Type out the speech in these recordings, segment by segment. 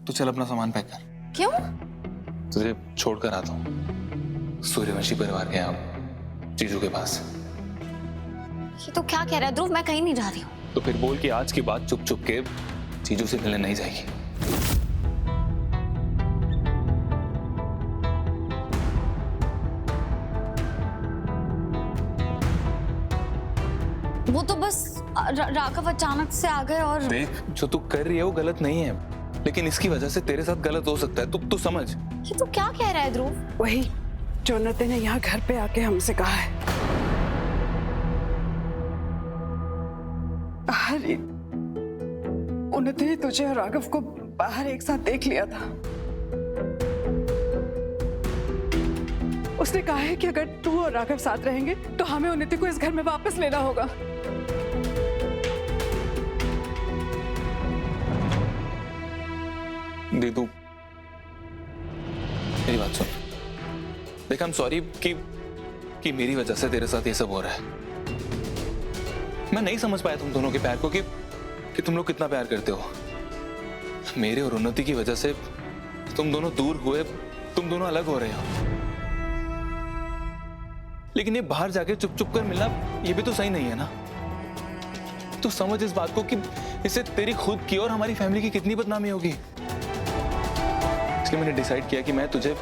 तू चल अपना सामान पैक कर। क्यों? तुझे छोड़कर आता हूँ सूर्यवंशी परिवार के यहाँ जीजू के पास। ये तो क्या कह रहा है ध्रुव, मैं कहीं नहीं जा रही हूँ। तो फिर बोल कि आज के बाद चुप चुप के जीजू से मिलने नहीं जाएगी। वो तो बस राघव अचानक से आ गए और देख, जो तू कर रही है वो गलत नहीं है, लेकिन इसकी वजह से तेरे साथ गलत हो सकता है। तू समझ। ये तो क्या कह रहा है ध्रुव? वही जो उन्नति ने यहाँ घर पे आके हमसे कहा है। अरे उन्नति ने तुझे और राघव को बाहर एक साथ देख लिया था। उसने कहा है कि अगर तू और राघव साथ रहेंगे तो हमें उन्नति को इस घर में वापस लेना होगा। दीदू मेरी बात सुन। देख, आई एम सॉरी कि मेरी वजह से तेरे साथ ये सब हो रहा है। मैं नहीं समझ पाया तुम दोनों के प्यार को कि तुम लोग कितना प्यार करते हो। मेरे और उन्नति की वजह से तुम दोनों दूर हुए, तुम दोनों अलग हो रहे हो। लेकिन ये बाहर जाके चुप चुप कर मिलना ये भी तो सही नहीं है ना। तू समझ इस बात को कि इससे तेरी खुद की और हमारी फैमिली की कितनी बदनामी होगी। इसलिए मैंने डिसाइड किया कि मैं तुझे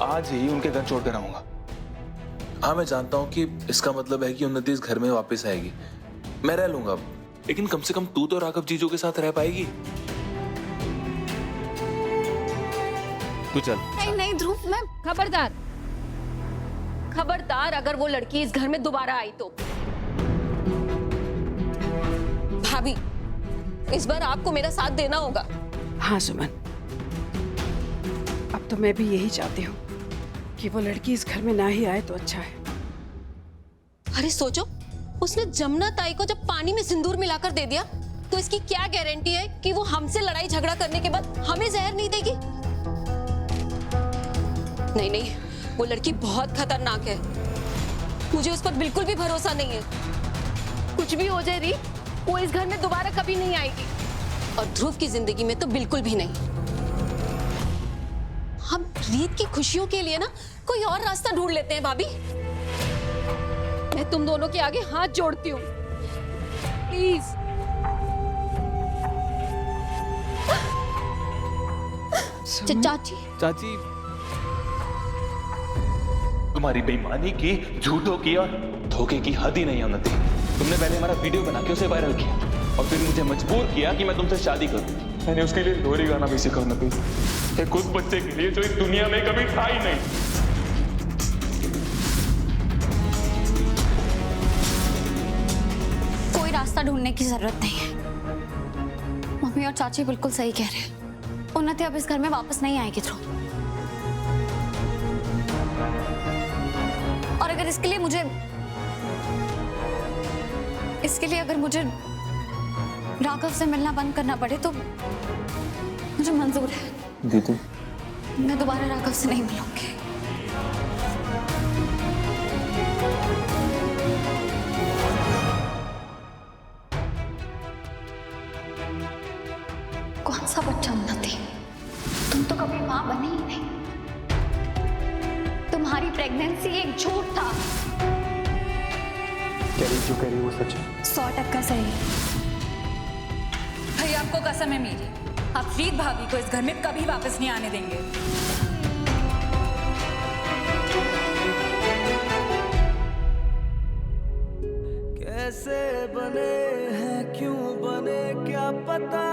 आज ही उनके घर छोड़कर आऊंगा। हाँ, मैं जानता हूँ कि इसका मतलब है कि उन्नति इस घर में वापस आएगी। मैं रह लूंगा, लेकिन कम से कम तू तो राघव जीजू के साथ रह पाएगी। तू चल। नहीं नहीं ध्रुव, मैं खबरदार, खबरदार अगर वो लड़की इस घर में दोबारा आई तो। भाभी, इस बार आपको मेरा साथ देना होगा। हाँ सुमन, अब तो मैं भी यही चाहती हूँ कि वो लड़की इस घर में ना ही आए तो अच्छा है। अरे सोचो, उसने जमुना ताई को जब पानी में सिंदूर मिलाकर दे दिया तो इसकी क्या गारंटी है कि वो हमसे लड़ाई झगड़ा करने के बाद हमें जहर नहीं देगी? नहीं नहीं, वो लड़की बहुत खतरनाक है। मुझे उस पर बिल्कुल भी भरोसा नहीं है। कुछ भी हो जाए री, वो इस घर में दोबारा कभी नहीं आएगी, और ध्रुव की जिंदगी में तो बिल्कुल भी नहीं। हम रीत की खुशियों के लिए ना कोई और रास्ता ढूंढ लेते हैं भाभी। मैं तुम दोनों के आगे हाथ जोड़ती हूँ, प्लीज। चाची चाची, तुम्हारी बेईमानी की, झूठों की और धोखे की हद ही नहीं उन्नति। तुमने पहले हमारा वीडियो बना के उसे वायरल किया और फिर मुझे मजबूर किया कि मैं तुमसे शादी करूं। मैंने उसके लिए लोरी गाना भी सीखा उन्नति, एक उस बच्चे के लिए जो इस दुनिया में कभी था ही नहीं। कोई रास्ता ढूंढने की जरूरत नहीं है। मम्मी और चाची बिल्कुल सही कह रहे हैं। उन्नति अब इस घर में वापस नहीं आएगी ध्रुव। और अगर इसके लिए अगर मुझे राघव से मिलना बंद करना पड़े तो मुझे मंजूर है। दीदू, मैं दोबारा राघव से नहीं मिलूंगी। कौन सा बच्चा उन्नति, तुम तो कभी मां बनी ही नहीं। तुम्हारी प्रेगनेंसी एक झूठ था। जो कह रही वो सच है। 100% सही। भाई आपको कसम है मेरी, आप रीत भाभी को इस घर में कभी वापस नहीं आने देंगे। कैसे बने हैं, क्यों बने, क्या पता।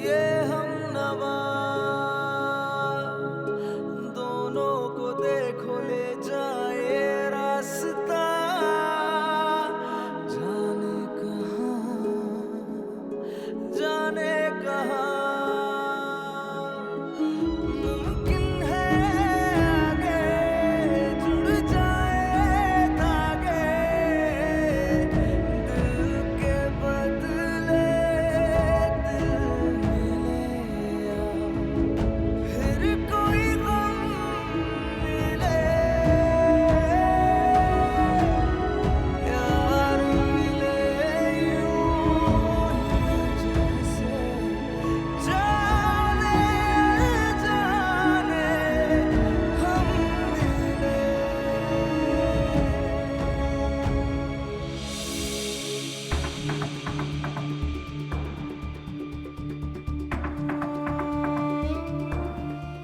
ये हम नवा दोनों को देखो ले जाए रास्ता, जाने कहाँ, जाने कहाँ। मुमकिन है आगे जुड़ जाए धागे,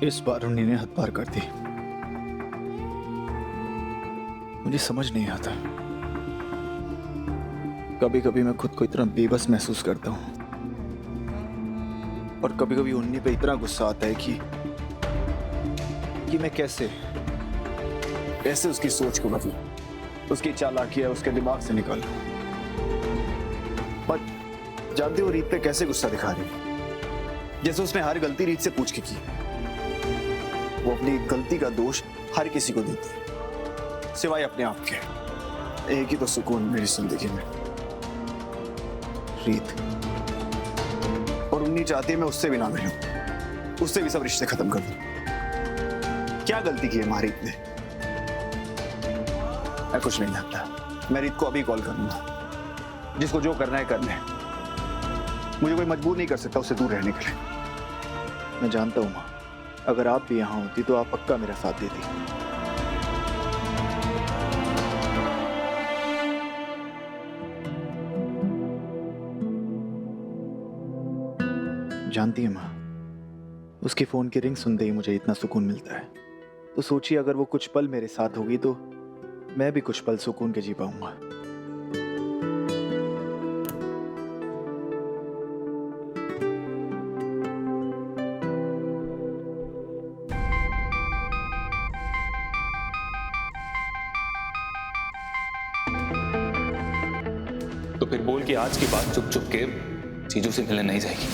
इस बार उन्होंने हद पार कर दी। मुझे समझ नहीं आता, कभी कभी मैं खुद को इतना बेबस महसूस करता हूं और कभी कभी उन्हीं पे इतना गुस्सा आता है कि मैं कैसे उसकी सोच को बदलूं, उसकी चालाकियां उसके दिमाग से निकालूं। पर जानते हो रीत पे कैसे गुस्सा दिखा रही है, जैसे उसने हर गलती रीत से पूछ के की। वो अपनी गलती का दोष हर किसी को देती है सिवाय अपने आप के। एक ही तो सुकून मेरी जिंदगी में, रीत। और उन्हीं चाहती है मैं उससे भी ना मिलूं, उससे भी सब रिश्ते खत्म कर दूं। क्या गलती की है हमारी रीत ने? मैं कुछ नहीं जानता। मैं रीत को अभी कॉल करूंगा, जिसको जो करना है कर ले। मुझे कोई मजबूर नहीं कर सकता उससे दूर रहने के लिए। मैं जानता हूं मां, अगर आप भी यहां होती तो आप पक्का मेरा साथ देती। जानती है मां, उसके फोन की रिंग सुनते ही मुझे इतना सुकून मिलता है। तो सोचिए अगर वो कुछ पल मेरे साथ होगी तो मैं भी कुछ पल सुकून के जी पाऊंगा। तो फिर बोल कि आज की बात चुप चुप के चीजों से मिलने नहीं जाएगी।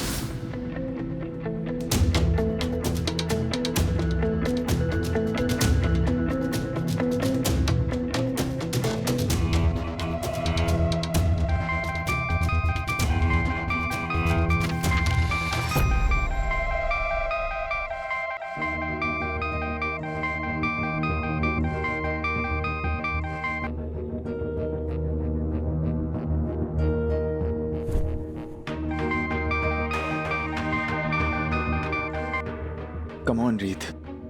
कम ऑन रीत,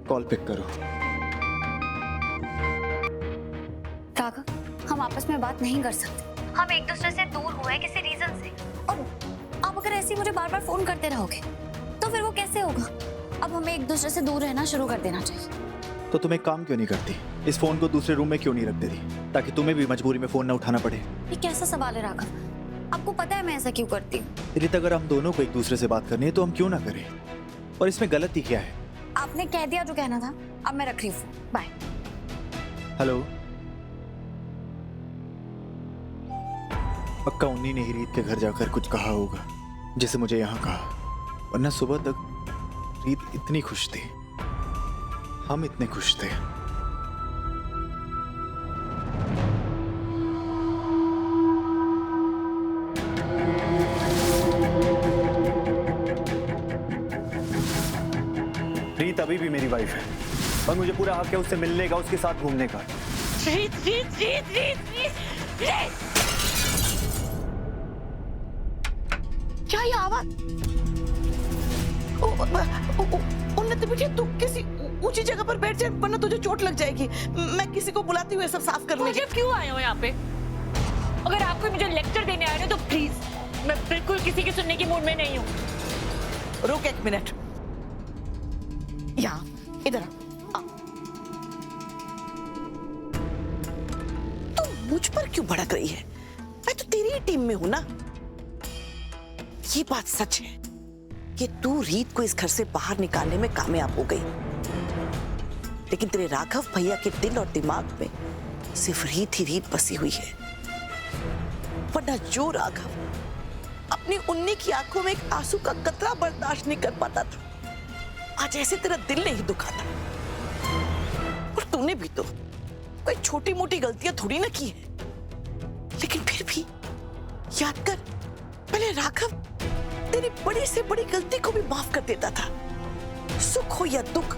कॉल पिक करो। राघव, हम आपस में बात नहीं कर सकते। हम एक दूसरे से दूर हुए हैं किसी रीजन से, और आप अगर ऐसे ही मुझे बार बार फोन करते रहोगे तो फिर वो कैसे होगा? अब हमें एक दूसरे से दूर रहना शुरू कर देना चाहिए। तो तुम एक काम क्यों नहीं करती, इस फोन को दूसरे रूम में क्यों नहीं रख देती, ताकि तुम्हें भी मजबूरी में फोन ना उठाना पड़े? ये कैसा सवाल है राघव? आपको पता है मैं ऐसा क्यों करती हूँ? रीत, अगर हम दोनों को एक दूसरे से बात करनी है तो हम क्यों ना करें? और इसमें गलती क्या है? आपने कह दिया जो कहना था, अब मैं रख रही हूँ फोन। बाय। हेलो, पक्का उन्हीं ने ही रीत के घर जाकर कुछ कहा होगा जिसे मुझे यहाँ कहा, वरना सुबह तक रीत इतनी खुश थी, हम इतने खुश थे। रीत अभी भी मेरी वाइफ है और मुझे पूरा हक है उससे मिलने का, उसके साथ घूमने का। रीत, रीत, रीत, रीत, रीत, रीत। क्या ये आवाज? उन्नति बेटी, तू किसी ऊंची जगह पर बैठ जा, वरना तुझे चोट लग जाएगी। मैं किसी को बुलाती हूँ सब साफ करने। मुझे क्यों आए हो यहाँ पे? अगर आपको मुझे लेक्चर देने आए हो तो प्लीज, मैं बिल्कुल किसी की सुनने की मूड में नहीं हूँ। रुक एक मिनट, यहाँ इधर आ। तू मुझ पर क्यों भड़क रही है? मैं तो तेरी ही टीम में हूं ना। ये बात सच है कि तू रीत को इस घर से बाहर निकालने में कामयाब हो गई, लेकिन तेरे राघव भैया के दिल और दिमाग में सिर्फ रीत ही रीत बसी हुई है। वरना जो राघव अपनी उन्नी की आंखों में एक आंसू का कतरा बर्दाश्त नहीं कर पाता था, आज ऐसे तेरा दिल नहीं दुखाता। और तूने भी तो कोई छोटी मोटी गलतियां थोड़ी ना की है, लेकिन फिर भी याद कर, पहले राघव तेरी बड़ी से बड़ी गलती को भी माफ कर देता था। सुख हो या दुख,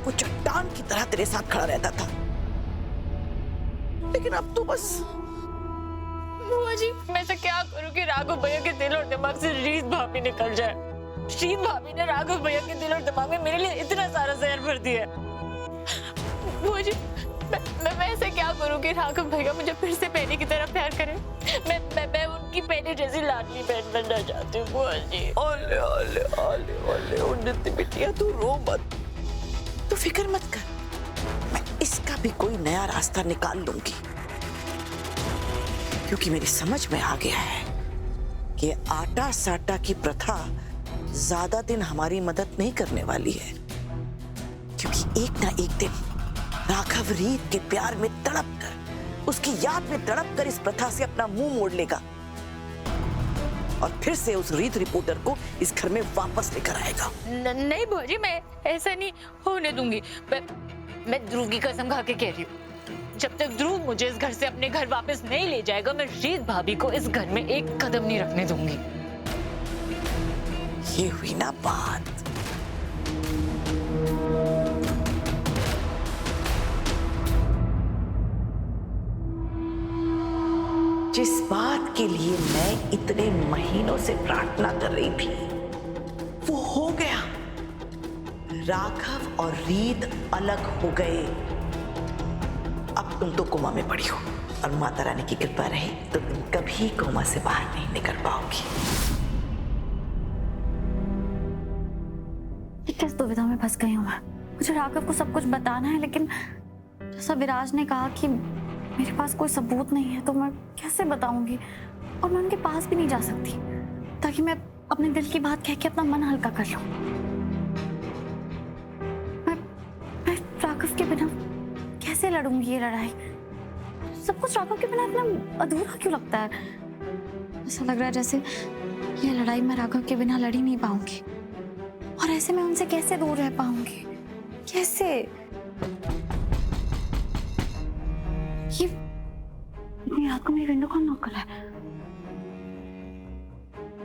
वो चट्टान की तरह तेरे साथ खड़ा रहता था। लेकिन अब तो बस। बुआ जी, मैं तो क्या करूं कि राघव भैया के दिल और दिमाग से रीत भाभी निकल जाए। रीत भाभी ने राघव भैया के दिल और दिमाग में मेरे लिए इतना सारा जहर भर दिया। बुआ जी, मैं ऐसे क्या करूं कि राघव भैया मुझे फिर से पहले की तरह प्यार करें? मैं उनकी पहले जैसी लाडली बहन बनना चाहती हूँ बुआ जी। ओले ओले ओले ओले, उन्नति बिटिया तू रो मत। फिक्र मत कर, मैं इसका भी कोई नया रास्ता निकाल लूंगी, क्योंकि मेरी समझ में आ गया है कि आटा साटा की प्रथा ज्यादा दिन हमारी मदद नहीं करने वाली है, क्योंकि एक ना एक दिन राघव रीत के प्यार में तड़प कर, उसकी याद में तड़प कर इस प्रथा से अपना मुंह मोड़ लेगा और फिर से उस रीत रिपोर्टर को इस घर में वापस लेकर आएगा। नहीं बुआ जी, मैं ऐसा नहीं होने दूंगी। मैं ध्रुव की कसम खा के कह रही हूँ, जब तक ध्रुव मुझे इस घर से अपने घर वापस नहीं ले जाएगा, मैं रीत भाभी को इस घर में एक कदम नहीं रखने दूंगी। ये हुई ना बात। जिस बात के लिए मैं इतने महीनों से प्रार्थना कर रही थी वो हो गया। राघव और रीत अलग हो गए। अब तुम तो कोमा में पड़ी हो और माता रानी की कृपा रही तो तुम कभी कोमा से बाहर नहीं निकल पाओगी। किस दुविधा में फंस गई हूँ मैं। मुझे राघव को सब कुछ बताना है, लेकिन जैसा विराज ने कहा कि मेरे पास कोई सबूत नहीं है, तो मैं कैसे बताऊंगी? और मैं उनके पास भी नहीं जा सकती ताकि मैं अपने दिल की बात कह के अपना मन हल्का कर लूं। मैं राघव के बिना कैसे लड़ूंगी ये लड़ाई? सब कुछ राघव के बिना इतना अधूरा क्यों लगता है? ऐसा लग रहा है जैसे ये लड़ाई मैं राघव के बिना लड़ ही नहीं पाऊंगी, और ऐसे मैं उनसे कैसे दूर रह पाऊंगी? कैसे? ये इतनी रात को मेरी विंडो कौन नॉक कर रहा है?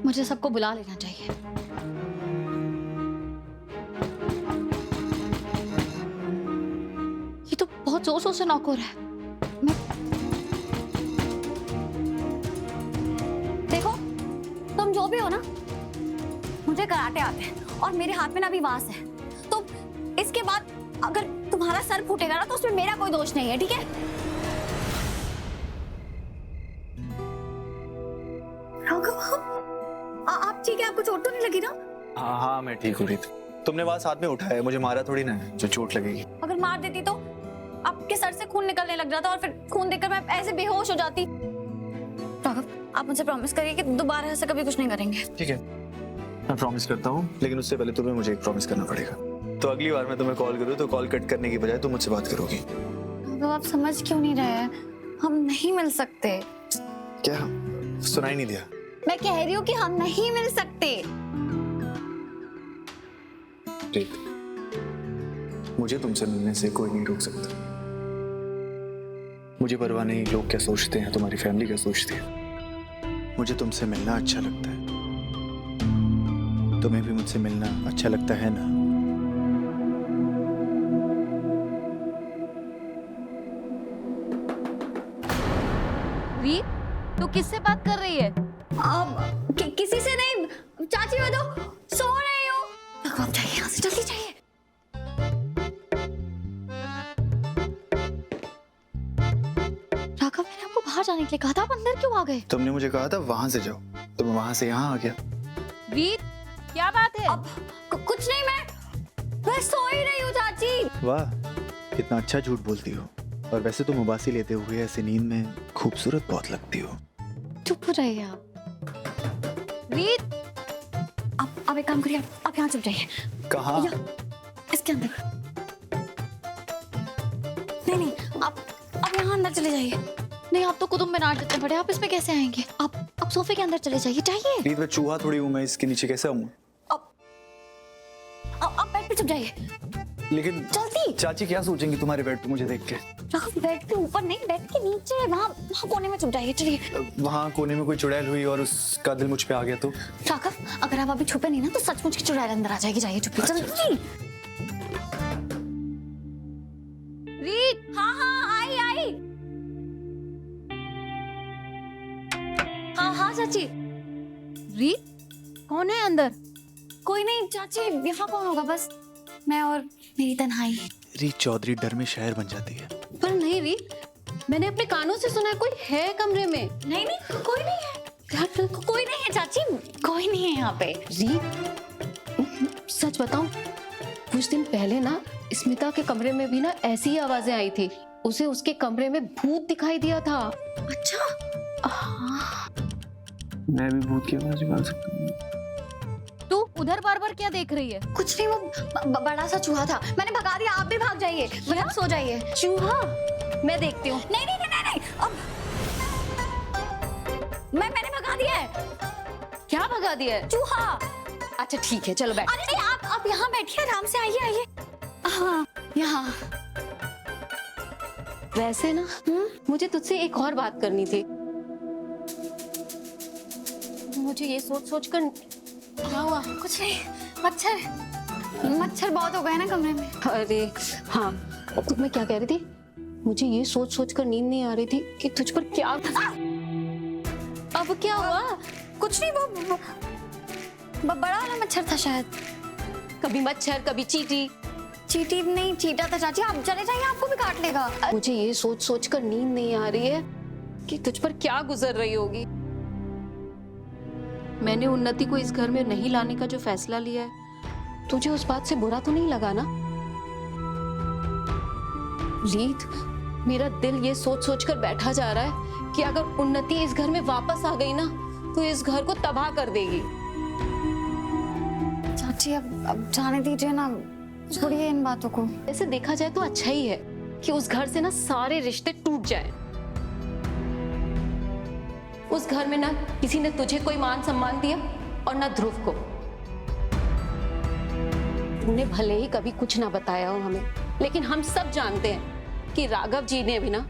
मुझे सबको बुला लेना चाहिए। ये तो बहुत जोर जोर से नॉक हो रहा है। मैं देखो, तुम जो भी हो ना, मुझे कराटे आते हैं और मेरे हाथ में ना भी वास है, तो इसके बाद अगर तुम्हारा सर फूटेगा ना तो उसमें मेरा कोई दोष नहीं है, ठीक है? आप ठीक है? आपको चोट तो नहीं लगी ना? हाँ मैं ठीक हूँ रीत। तुमने वास हाथ में उठाया, मुझे मारा थोड़ी ना है जो चोट लगेगी। अगर मार देती तो आपके सर से खून निकलने लग जाता और फिर खून देखकर मैं ऐसे बेहोश हो जाती। राघव, आप मुझे प्रॉमिस करिए कि दोबारा ऐसा कभी कुछ नहीं करेंगे। ठीक है, मैं प्रॉमिस करता हूँ, लेकिन उससे पहले तुम्हें मुझे एक प्रॉमिस करना पड़ेगा। तो अगली बार मैं तुम्हें कॉल करूँ तो कॉल कट करने की बजाय तुम मुझसे बात करोगी। राघव, आप समझ क्यों नहीं रहे हैं? हम नहीं मिल सकते। क्या सुनाई नहीं दिया? मैं कह रही हूँ कि हम नहीं मिल सकते। रीत, मुझे तुमसे मिलने से कोई नहीं रोक सकता। मुझे परवाह नहीं लोग क्या सोचते हैं, तुम्हारी फैमिली क्या सोचती है। मुझे तुमसे मिलना अच्छा लगता है। तुम्हें भी मुझसे मिलना अच्छा लगता है ना? रीत, तू किससे बात कर रही है? किसी से नहीं। चाची, मैं तो सो रही हूँ। राघव, आप जाइए यहाँ से, जल्दी जाइए। राघव, मैंने आपको बाहर जाने के लिए कहा था, आप अंदर क्यों आ गए? तुमने मुझे कहा था वहां से जाओ, तो मैं वहां से यहाँ आ गया। रीत, क्या बात है? अब कुछ नहीं, मैं सो ही रही हूँ चाची। वाह, कितना अच्छा झूठ बोलती हो। और वैसे तुम उबासी लेते हुए ऐसी नींद में खूबसूरत बहुत लगती हो। चुप हो जाइए आप। रीत, आप एक काम करिए, आप यहाँ चुप जाइए। कहाँ? इसके अंदर। नहीं, आप यहाँ अंदर चले जाइए। नहीं, आप तो कुतुब मीनार जितने बड़े, आप इसमें कैसे आएंगे? आप सोफे के अंदर चले जाइए। जाइए। रीत, मैं चूहा थोड़ी हूँ, मैं इसके नीचे कैसे आऊँ? आप बेड पे चुप जाइए, लेकिन जल्दी। चाची क्या सोचेंगी तुम्हारे बेड पे मुझे देख के? राघव, बेड के ऊपर नहीं, बेड के नीचे, वहाँ कोने में चुप जाइए। चलिए। वहाँ कोने में कोई चुड़ैल हुई और उसका दिल मुझ पे आ गया तो? राघव, अगर आप अभी छुपे नहीं ना तो सचमुच की चुड़ैल अंदर आ जाएगी। जाइए, चुप जल्दी। रीत, हाँ, आई। हाँ चाची। रीत, कौन है अंदर? कोई नहीं चाची, यहाँ कौन होगा? बस मैं और मेरी तन्हाई। रीत चौधरी डर में शायर बन जाती है। पर नहीं रीत, मैंने अपने कानों से सुना है कोई है कमरे में। नहीं, कोई नहीं है। कोई नहीं है चाची, कोई नहीं है यहाँ पे। रीत, सच बताऊं, वो कुछ दिन पहले ना स्मिता के कमरे में भी ना ऐसी ही आवाजें आई थी। उसे उसके कमरे में भूत दिखाई दिया था। अच्छा हाँ। मैं भी भूत की आवाज निकाल सकता हूँ। तू उधर बार बार क्या देख रही है? कुछ नहीं, वो बड़ा सा चूहा था, मैंने भगा दिया। आप भी भाग जाइए, मतलब सो जाइए। चूहा? मैं देखती हूँ। नहीं नहीं नहीं नहीं, नहीं। अब मैंने भगा दिया है। क्या भगा दिया है? चूहा। अच्छा ठीक है, चलो बैठ। अरे नहीं, आप यहाँ बैठिए, आराम से आइए आइए। हाँ यहाँ। वैसे ना मुझे तुझसे एक और बात करनी थी। मुझे ये सोच सोच कर क्या हुआ? कुछ नहीं, मच्छर बहुत हो गए ना कमरे में। अरे हाँ, तो मैं क्या कह रही थी, मुझे ये सोच सोच कर नींद नहीं आ रही थी कि तुझ पर क्या। अब क्या हुआ? कुछ नहीं, वो बड़ा वाला मच्छर था शायद। कभी मच्छर कभी चींटी। चींटी नहीं, चीटा था चाची। आप चले जाइए, आपको भी काट लेगा। मुझे ये सोच सोच कर नींद नहीं आ रही है कि तुझ पर क्या गुजर रही होगी। मैंने उन्नति को इस घर में नहीं लाने का जो फैसला लिया है, तुझे उस बात से बुरा तो नहीं लगा ना? रीत, मेरा दिल ये सोच सोच कर बैठा जा रहा है कि अगर उन्नति इस घर में वापस आ गई ना तो इस घर को तबाह कर देगी। चाची अब जाने दीजिए ना, छोड़िए इन बातों को। ऐसे देखा जाए तो अच्छा ही है कि उस घर से ना सारे रिश्ते टूट जाएं। उस घर में ना किसी ने तुझे कोई मान सम्मान दिया और ना ध्रुव को। तूने भले ही कभी कुछ ना बताया हो हमें, लेकिन हम सब जानते हैं कि राघव जी ने भी ना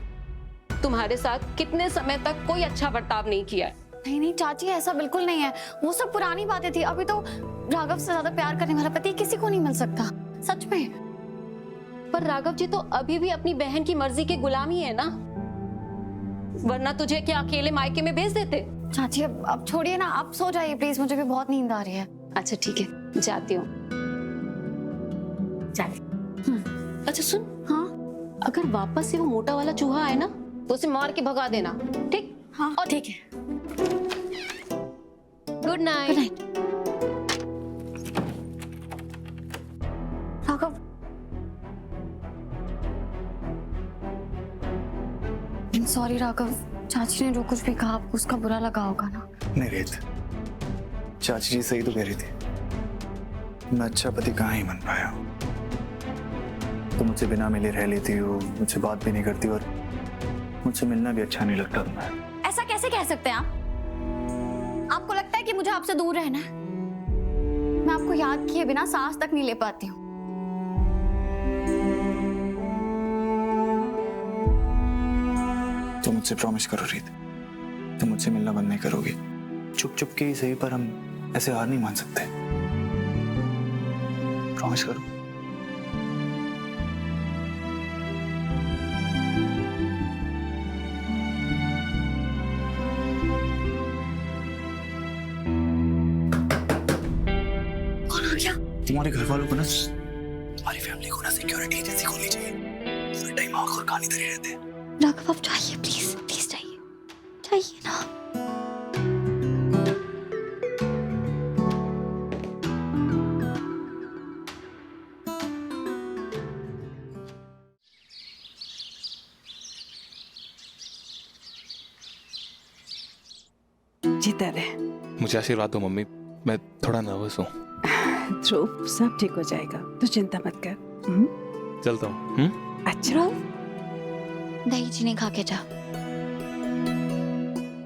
तुम्हारे साथ कितने समय तक कोई अच्छा बर्ताव नहीं किया है। नहीं नहीं चाची, ऐसा बिल्कुल नहीं है। वो सब पुरानी बातें थी। अभी तो राघव से ज्यादा प्यार करने वाला पति किसी को नहीं मिल सकता, सच में। पर राघव जी तो अभी भी अपनी बहन की मर्जी के गुलाम ही है ना, वरना तुझे क्या अकेले मायके में भेज देते? चाची अब छोड़िए ना, आप सो जाइए प्लीज, मुझे भी बहुत नींद आ रही है। अच्छा ठीक है, जाती हूँ। अच्छा सुन, हाँ अगर वापस से वो मोटा वाला चूहा आए ना तो उसे मार के भगा देना, ठीक? हाँ और ठीक है। Good night. Good night. Raghav, sorry Raghav, चाची ने जो कुछ भी कहा आपको उसका बुरा लगा होगा ना? नहीं रीत, चाची जी सही तो कह रही थी। मैं अच्छा पति कहाँ ही बन पाया। तो मुझसे बिना मिले रह लेती हो, मुझसे बात भी नहीं करती और मुझसे मिलना भी अच्छा नहीं लगता तुम्हें। ऐसा कैसे कह सकते हैं आप? आपको लगता है कि मुझे आपसे दूर रहना है? मैं आपको याद किए बिना सांस तक नहीं ले पाती हूँ। तो मुझसे प्रॉमिस करो रीत, तुम मुझसे मिलना बंद नहीं करोगी। चुप चुप के ही सही, पर हम ऐसे हार नहीं मान सकते। प्रॉमिस करो। कौन आ गया? तुम्हारे घर वालों को ना, तुम्हारी फैमिली को ना सिक्योरिटी एजेंसी खोलनी चाहिए। पूरे टाइम आंख और कान इधर ही रहते हैं। राघव आप जाइए प्लीज, प्लीज जाइए, जाइए ना। जिधर है मुझे आशीर्वाद दो मम्मी, मैं थोड़ा नर्वस हूँ। ध्रुव, सब ठीक हो जाएगा, तू चिंता मत कर। चलता हूँ। अच्छा, दही चीनी खा के जा।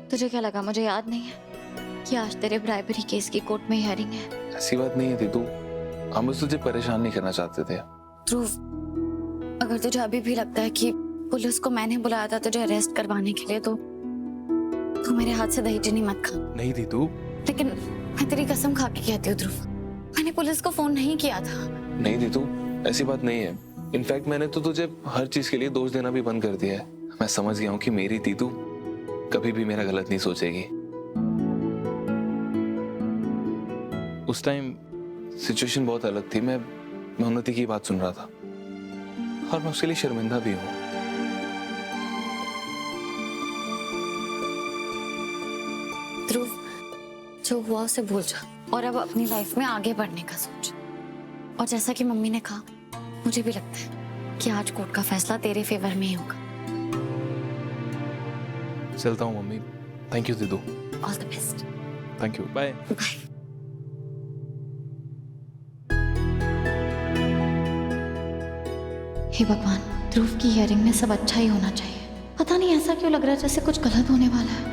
तुझे क्या लगा मुझे याद नहीं है कि आज तेरे ब्राइबरी केस की कोर्ट में हियरिंग है? ऐसी बात नहीं है दीदू, हम बस तुझे परेशान नहीं करना चाहते थे। ध्रुव, अगर तुझे अभी भी लगता है कि पुलिस को मैंने बुलाया था तुझे अरेस्ट करवाने के लिए, तो तू मेरे हाथ से दही चीनी मत खा। नहीं दीदू। लेकिन मैं तेरी कसम खा के कहती हूँ ध्रुव, मैंने पुलिस को फोन नहीं किया था। नहीं दीदू, ऐसी बात नहीं है। इनफैक्ट मैंने तो तुझे हर चीज के लिए दोष देना भी बंद कर दिया है। मैं समझ गया हूँ कि मेरी दीदू कभी भी मेरा गलत नहीं सोचेगी। उस टाइम सिचुएशन बहुत अलग थी। मैं उन्नति की बात सुन रहा था और मैं उसके लिए शर्मिंदा भी हूँ। ध्रुव, जो हुआ उसे भूल जा और अब अपनी लाइफ में आगे बढ़ने का सोच। और जैसा कि मम्मी ने कहा, मुझे भी लगता है कि आज कोर्ट का फैसला तेरे फेवर में ही होगा। चलता हूँ मम्मी। थैंक यू दीदू। All the best. Thank you, bye. Bye. हे भगवान, ध्रुव की हियरिंग में सब अच्छा ही होना चाहिए। पता नहीं ऐसा क्यों लग रहा है जैसे कुछ गलत होने वाला है।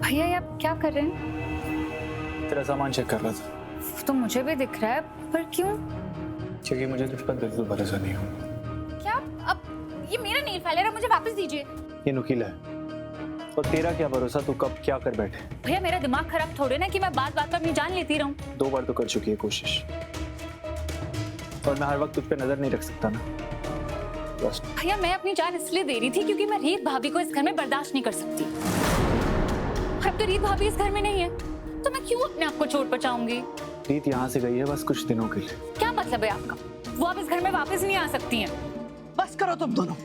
भैया ये आप क्या कर रहे हैं? तेरा सामान चेक कर रहा था। तो मुझे भी दिख रहा है, पर क्यों? क्योंकि मुझे तुझ पर बिल्कुल भरोसा नहीं हो। क्या? अब ये मेरा नेल फाइलर है, मुझे वापस दीजिए। ये नुकीला है और तेरा क्या भरोसा तू कब क्या कर बैठे। भैया मेरा दिमाग खराब थोड़े ना कि मैं बात बात पर अपनी जान लेती रहूं। 2 बार तो कर चुकी है कोशिश, और मैं हर वक्त तुझ पे नजर नहीं रख सकता ना। बस भैया मैं अपनी जान इसलिए दे रही थी क्योंकि मैं रीत भाभी को इस घर में बर्दाश्त नहीं कर सकती। अब तो रीत भाभी इस घर में नहीं है, तो मैं क्यों अपने आप को चोट पहुंचाऊंगी? रीत यहाँ से गई है बस कुछ दिनों के लिए। क्या मतलब है आपका? वो अब इस घर में वापस नहीं आ सकती हैं। बस करो तुम दोनों।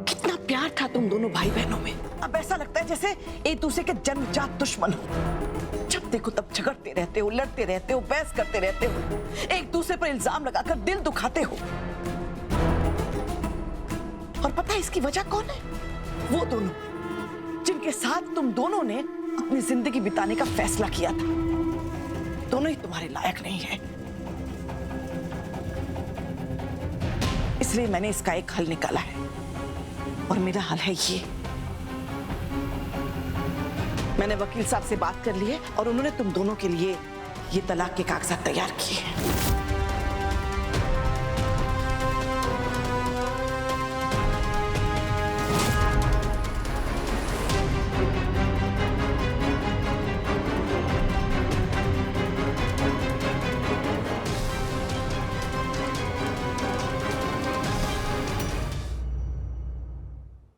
कितना प्यार था तुम दोनों भाई बहनों में, अब ऐसा लगता है जैसे एक दूसरे के जन्मजात दुश्मन हो। जब देखो तब झगड़ते रहते हो, लड़ते रहते हो, बहस करते रहते हो, एक दूसरे पर इल्जाम लगाकर दिल दुखाते हो। और पता है इसकी वजह कौन है? वो दोनों जिनके साथ तुम दोनों ने अपनी जिंदगी बिताने का फैसला किया था। दोनों ही तुम्हारे लायक नहीं है, इसलिए मैंने इसका एक हल निकाला है, और मेरा हल है ये। मैंने वकील साहब से बात कर ली है और उन्होंने तुम दोनों के लिए ये तलाक के कागजात तैयार किए हैं।